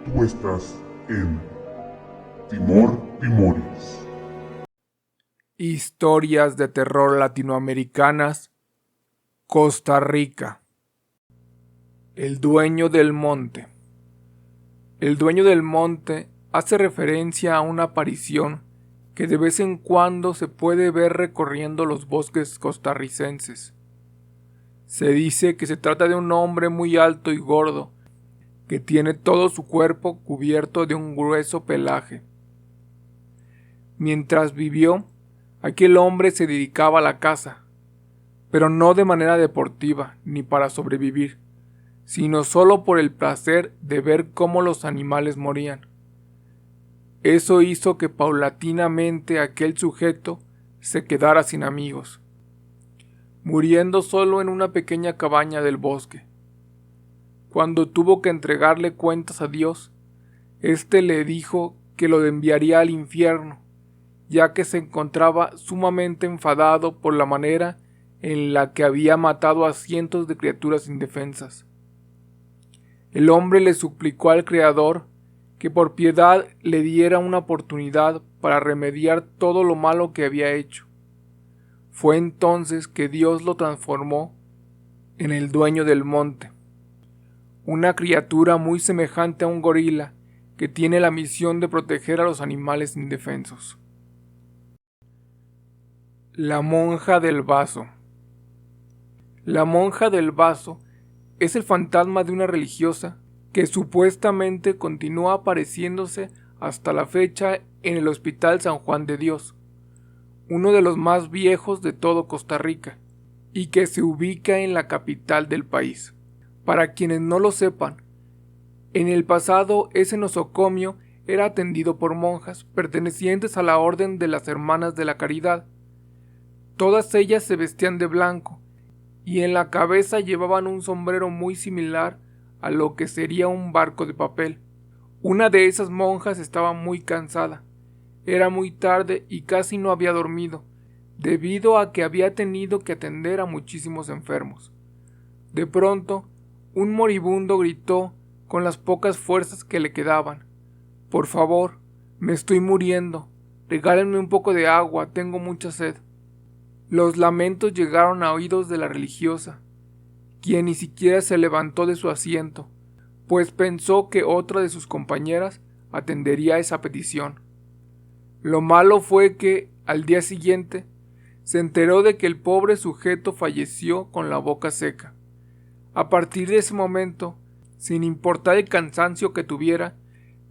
Tú estás en Timor Timoris. Historias de terror latinoamericanas, Costa Rica. El dueño del monte. El dueño del monte hace referencia a una aparición que de vez en cuando se puede ver recorriendo los bosques costarricenses. Se dice que se trata de un hombre muy alto y gordo, que tiene todo su cuerpo cubierto de un grueso pelaje. Mientras vivió, aquel hombre se dedicaba a la caza, pero no de manera deportiva ni para sobrevivir, sino solo por el placer de ver cómo los animales morían. Eso hizo que paulatinamente aquel sujeto se quedara sin amigos, muriendo solo en una pequeña cabaña del bosque. Cuando tuvo que entregarle cuentas a Dios, éste le dijo que lo enviaría al infierno, ya que se encontraba sumamente enfadado por la manera en la que había matado a cientos de criaturas indefensas. El hombre le suplicó al Creador que por piedad le diera una oportunidad para remediar todo lo malo que había hecho. Fue entonces que Dios lo transformó en el dueño del monte, una criatura muy semejante a un gorila que tiene la misión de proteger a los animales indefensos. La monja del vaso. La monja del vaso es el fantasma de una religiosa que supuestamente continúa apareciéndose hasta la fecha en el Hospital San Juan de Dios, uno de los más viejos de todo Costa Rica, y que se ubica en la capital del país. Para quienes no lo sepan, en el pasado ese nosocomio era atendido por monjas pertenecientes a la Orden de las Hermanas de la Caridad. Todas ellas se vestían de blanco y en la cabeza llevaban un sombrero muy similar a lo que sería un barco de papel. Una de esas monjas estaba muy cansada. Era muy tarde y casi no había dormido, debido a que había tenido que atender a muchísimos enfermos. De pronto, un moribundo gritó con las pocas fuerzas que le quedaban: «Por favor, me estoy muriendo. Regálenme un poco de agua, tengo mucha sed». Los lamentos llegaron a oídos de la religiosa, quien ni siquiera se levantó de su asiento, pues pensó que otra de sus compañeras atendería esa petición. Lo malo fue que, al día siguiente, se enteró de que el pobre sujeto falleció con la boca seca. A partir de ese momento, sin importar el cansancio que tuviera,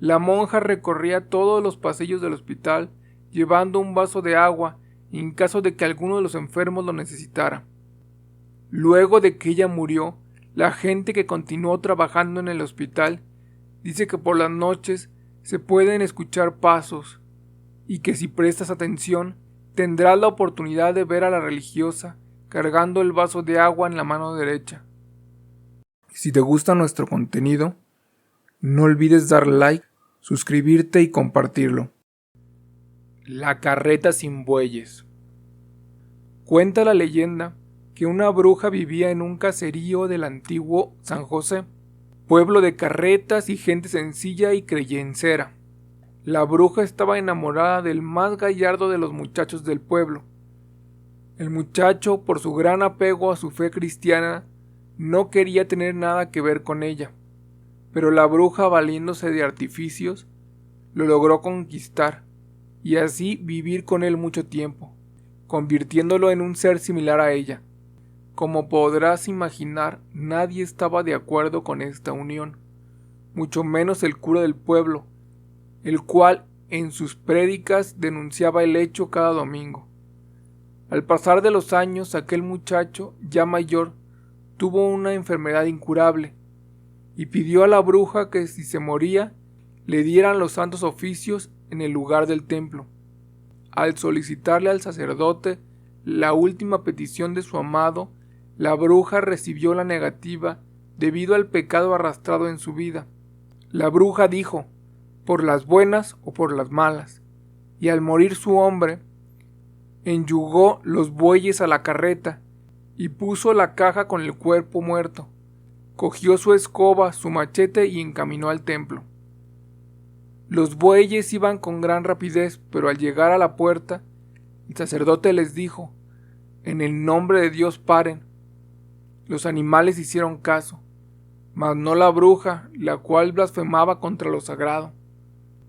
la monja recorría todos los pasillos del hospital llevando un vaso de agua en caso de que alguno de los enfermos lo necesitara. Luego de que ella murió, la gente que continuó trabajando en el hospital dice que por las noches se pueden escuchar pasos y que si prestas atención tendrás la oportunidad de ver a la religiosa cargando el vaso de agua en la mano derecha. Si te gusta nuestro contenido, no olvides dar like, suscribirte y compartirlo. La carreta sin bueyes. Cuenta la leyenda que una bruja vivía en un caserío del antiguo San José, pueblo de carretas y gente sencilla y creyencera. La bruja estaba enamorada del más gallardo de los muchachos del pueblo. El muchacho, por su gran apego a su fe cristiana, no quería tener nada que ver con ella, pero la bruja, valiéndose de artificios, lo logró conquistar y así vivir con él mucho tiempo, convirtiéndolo en un ser similar a ella. Como podrás imaginar, nadie estaba de acuerdo con esta unión, mucho menos el cura del pueblo, el cual en sus prédicas denunciaba el hecho cada domingo. Al pasar de los años, aquel muchacho, ya mayor, tuvo una enfermedad incurable y pidió a la bruja que si se moría, le dieran los santos oficios en el lugar del templo. Al solicitarle al sacerdote la última petición de su amado, la bruja recibió la negativa debido al pecado arrastrado en su vida. La bruja dijo: «por las buenas o por las malas», y al morir su hombre, enyugó los bueyes a la carreta y puso la caja con el cuerpo muerto. Cogió su escoba, su machete y encaminó al templo. Los bueyes iban con gran rapidez, pero al llegar a la puerta, el sacerdote les dijo: «En el nombre de Dios paren». Los animales hicieron caso, mas no la bruja, la cual blasfemaba contra lo sagrado.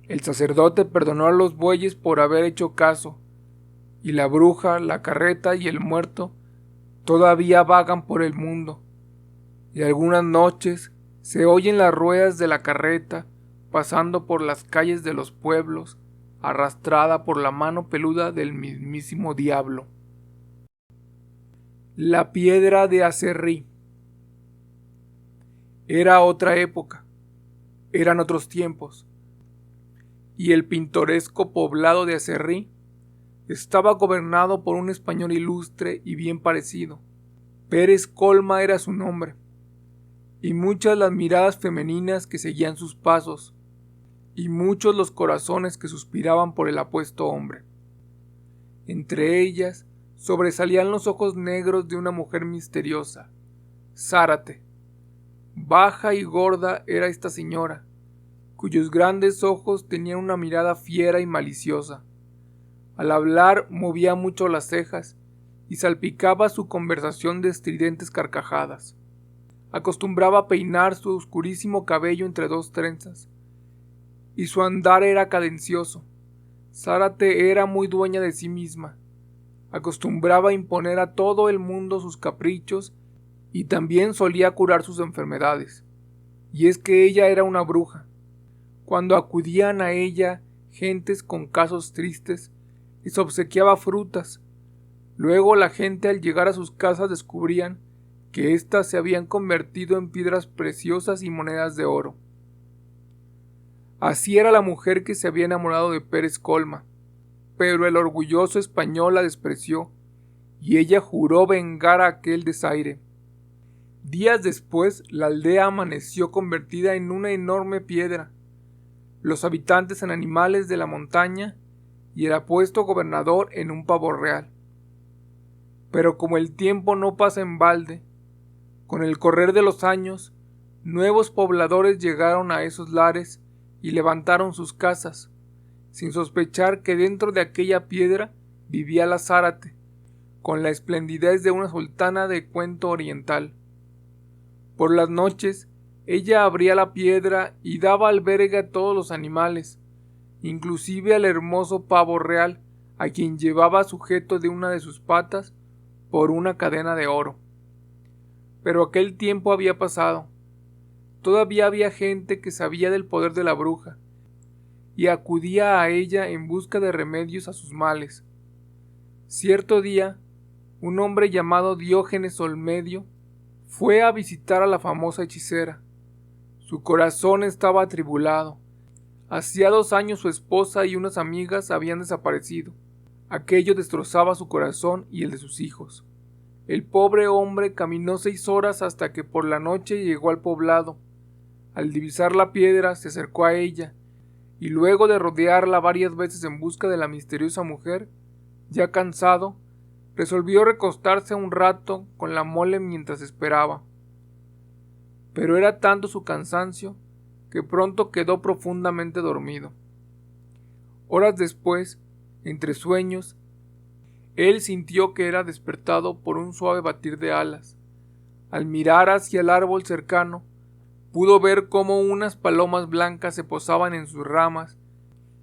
El sacerdote perdonó a los bueyes por haber hecho caso, y la bruja, la carreta y el muerto todavía vagan por el mundo, y algunas noches se oyen las ruedas de la carreta pasando por las calles de los pueblos, arrastrada por la mano peluda del mismísimo diablo. La piedra de Aserrí. Era otra época, eran otros tiempos, y el pintoresco poblado de Aserrí estaba gobernado por un español ilustre y bien parecido. Pérez Colma era su nombre, y muchas las miradas femeninas que seguían sus pasos, y muchos los corazones que suspiraban por el apuesto hombre. Entre ellas sobresalían los ojos negros de una mujer misteriosa, Zárate. Baja y gorda era esta señora, cuyos grandes ojos tenían una mirada fiera y maliciosa. Al hablar movía mucho las cejas y salpicaba su conversación de estridentes carcajadas. Acostumbraba a peinar su oscurísimo cabello entre dos trenzas, y su andar era cadencioso. Zárate era muy dueña de sí misma. Acostumbraba a imponer a todo el mundo sus caprichos y también solía curar sus enfermedades. Y es que ella era una bruja. Cuando acudían a ella gentes con casos tristes, les obsequiaba frutas. Luego la gente al llegar a sus casas descubrían que éstas se habían convertido en piedras preciosas y monedas de oro. Así era la mujer que se había enamorado de Pérez Colma, pero el orgulloso español la despreció, y ella juró vengar a aquel desaire. Días después, la aldea amaneció convertida en una enorme piedra, los habitantes en animales de la montaña y el apuesto gobernador en un pavo real. Pero como el tiempo no pasa en balde, con el correr de los años, nuevos pobladores llegaron a esos lares y levantaron sus casas, sin sospechar que dentro de aquella piedra vivía la Zárate, con la esplendidez de una sultana de cuento oriental. Por las noches, ella abría la piedra y daba albergue a todos los animales, inclusive al hermoso pavo real, a quien llevaba sujeto de una de sus patas por una cadena de oro. Pero aquel tiempo había pasado. Todavía había gente que sabía del poder de la bruja, y acudía a ella en busca de remedios a sus males. Cierto día, un hombre llamado Diógenes Olmedo fue a visitar a la famosa hechicera. Su corazón estaba atribulado. Hacía 2 años su esposa y unas amigas habían desaparecido. Aquello destrozaba su corazón y el de sus hijos. El pobre hombre caminó 6 horas hasta que por la noche llegó al poblado. Al divisar la piedra se acercó a ella, y luego de rodearla varias veces en busca de la misteriosa mujer, ya cansado, resolvió recostarse un rato con la mole mientras esperaba. Pero era tanto su cansancio que pronto quedó profundamente dormido. Horas después, entre sueños, él sintió que era despertado por un suave batir de alas. Al mirar hacia el árbol cercano, pudo ver cómo unas palomas blancas se posaban en sus ramas,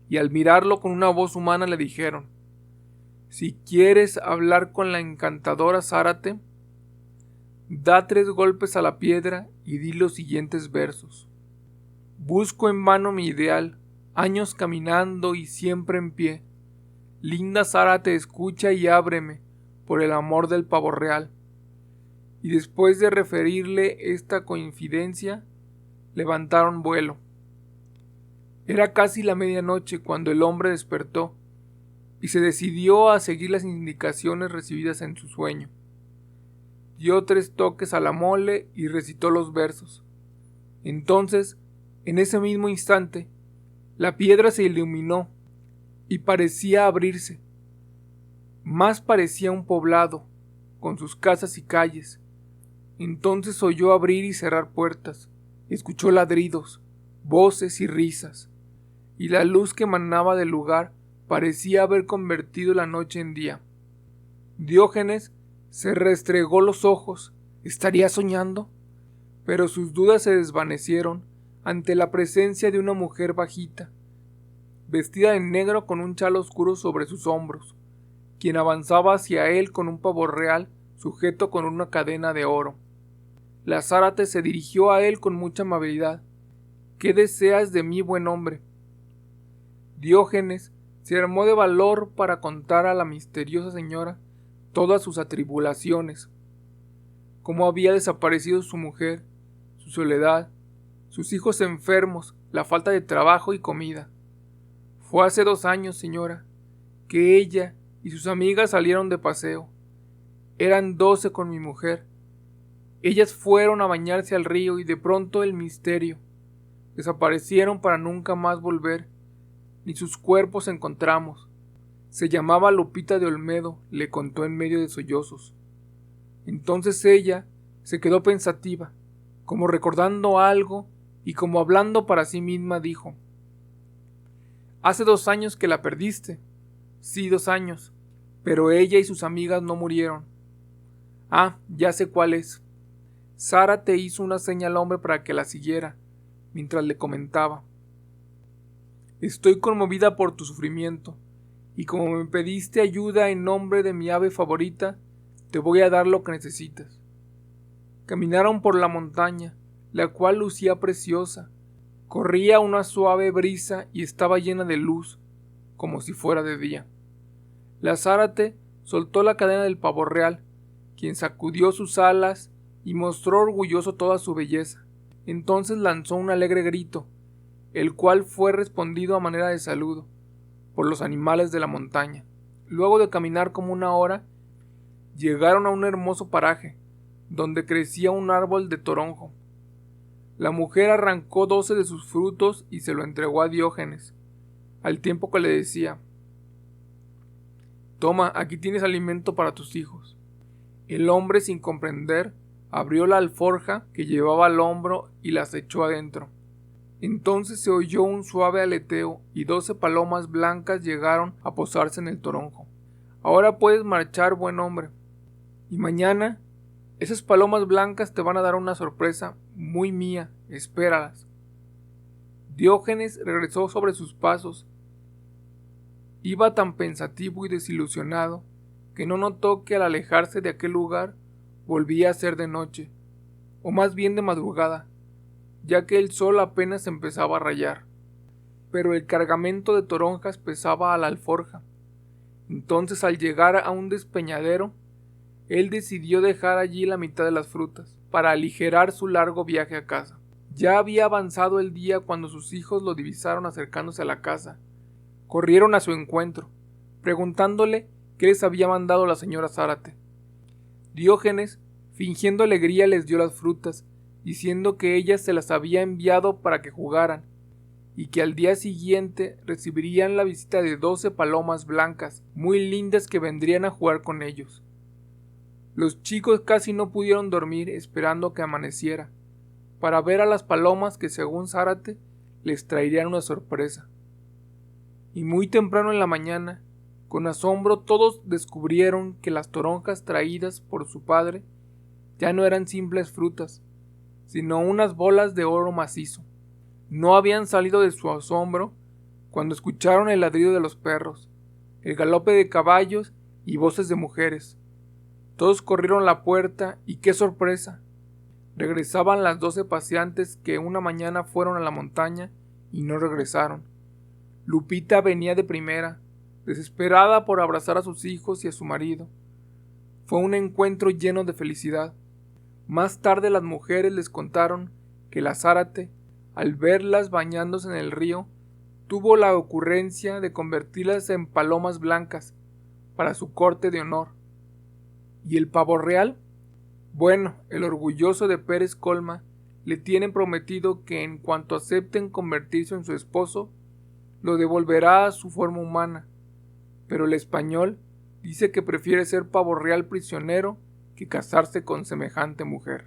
y al mirarlo con una voz humana le dijeron: «Si quieres hablar con la encantadora Zárate, da 3 golpes a la piedra y di los siguientes versos. Busco en vano mi ideal, años caminando y siempre en pie. Linda Zárate, escucha y ábreme por el amor del pavo real». Y después de referirle esta confidencia, levantaron vuelo. Era casi la medianoche cuando el hombre despertó y se decidió a seguir las indicaciones recibidas en su sueño. Dio 3 toques a la mole y recitó los versos. Entonces, en ese mismo instante, la piedra se iluminó y parecía abrirse. Más parecía un poblado, con sus casas y calles. Entonces oyó abrir y cerrar puertas, escuchó ladridos, voces y risas. y la luz que emanaba del lugar parecía haber convertido la noche en día. Diógenes se restregó los ojos. ¿Estaría soñando? Pero sus dudas se desvanecieron ante la presencia de una mujer bajita, vestida de negro con un chal oscuro sobre sus hombros, quien avanzaba hacia él con un pavo real sujeto con una cadena de oro. La Zárate se dirigió a él con mucha amabilidad. ¿Qué deseas de mí, buen hombre? Diógenes se armó de valor para contar a la misteriosa señora todas sus atribulaciones, cómo había desaparecido su mujer, su soledad, sus hijos enfermos, la falta de trabajo y comida. Fue hace 2 años, señora, que ella y sus amigas salieron de paseo. Eran 12 con mi mujer. Ellas fueron a bañarse al río y de pronto el misterio. Desaparecieron para nunca más volver, ni sus cuerpos encontramos. Se llamaba Lupita de Olmedo, le contó en medio de sollozos. Entonces ella se quedó pensativa, como recordando algo y como hablando para sí misma dijo: «Hace 2 años que la perdiste». «Sí, 2 años, pero ella y sus amigas no murieron». «Ah, ya sé cuál es». Zárate hizo una seña al hombre para que la siguiera, mientras le comentaba: «Estoy conmovida por tu sufrimiento, y como me pediste ayuda en nombre de mi ave favorita, te voy a dar lo que necesitas». Caminaron por la montaña, la cual lucía preciosa. Corría una suave brisa y estaba llena de luz, como si fuera de día. La Zárate soltó la cadena del pavo real, quien sacudió sus alas y mostró orgulloso toda su belleza. Entonces lanzó un alegre grito, el cual fue respondido a manera de saludo por los animales de la montaña. Luego de caminar como 1 hora, llegaron a un hermoso paraje, donde crecía un árbol de toronjo. La mujer arrancó 12 de sus frutos y se lo entregó a Diógenes, al tiempo que le decía: «Toma, aquí tienes alimento para tus hijos». El hombre, sin comprender, abrió la alforja que llevaba al hombro y las echó adentro. Entonces se oyó un suave aleteo y 12 palomas blancas llegaron a posarse en el toronjo. «Ahora puedes marchar, buen hombre, y mañana esas palomas blancas te van a dar una sorpresa muy mía, espéralas». Diógenes regresó sobre sus pasos. Iba tan pensativo y desilusionado que no notó que al alejarse de aquel lugar volvía a ser de noche, o más bien de madrugada, ya que el sol apenas empezaba a rayar. Pero el cargamento de toronjas pesaba a la alforja. Entonces, al llegar a un despeñadero, él decidió dejar allí la mitad de las frutas, para aligerar su largo viaje a casa. Ya había avanzado el día cuando sus hijos lo divisaron acercándose a la casa. Corrieron a su encuentro, preguntándole qué les había mandado la señora Zárate. Diógenes, fingiendo alegría, les dio las frutas, diciendo que ella se las había enviado para que jugaran, y que al día siguiente recibirían la visita de 12 palomas blancas, muy lindas, que vendrían a jugar con ellos. Los chicos casi no pudieron dormir esperando que amaneciera, para ver a las palomas que, según Zárate, les traerían una sorpresa. Y muy temprano en la mañana, con asombro todos descubrieron que las toronjas traídas por su padre ya no eran simples frutas, sino unas bolas de oro macizo. No habían salido de su asombro cuando escucharon el ladrido de los perros, el galope de caballos y voces de mujeres. Todos corrieron a la puerta y ¡qué sorpresa! Regresaban las 12 paseantes que una mañana fueron a la montaña y no regresaron. Lupita venía de primera, desesperada por abrazar a sus hijos y a su marido. Fue un encuentro lleno de felicidad. Más tarde las mujeres les contaron que la Zárate, al verlas bañándose en el río, tuvo la ocurrencia de convertirlas en palomas blancas para su corte de honor. ¿Y el pavo real? Bueno, el orgulloso de Pérez Colma le tienen prometido que en cuanto acepten convertirse en su esposo, lo devolverá a su forma humana, pero el español dice que prefiere ser pavo real prisionero que casarse con semejante mujer.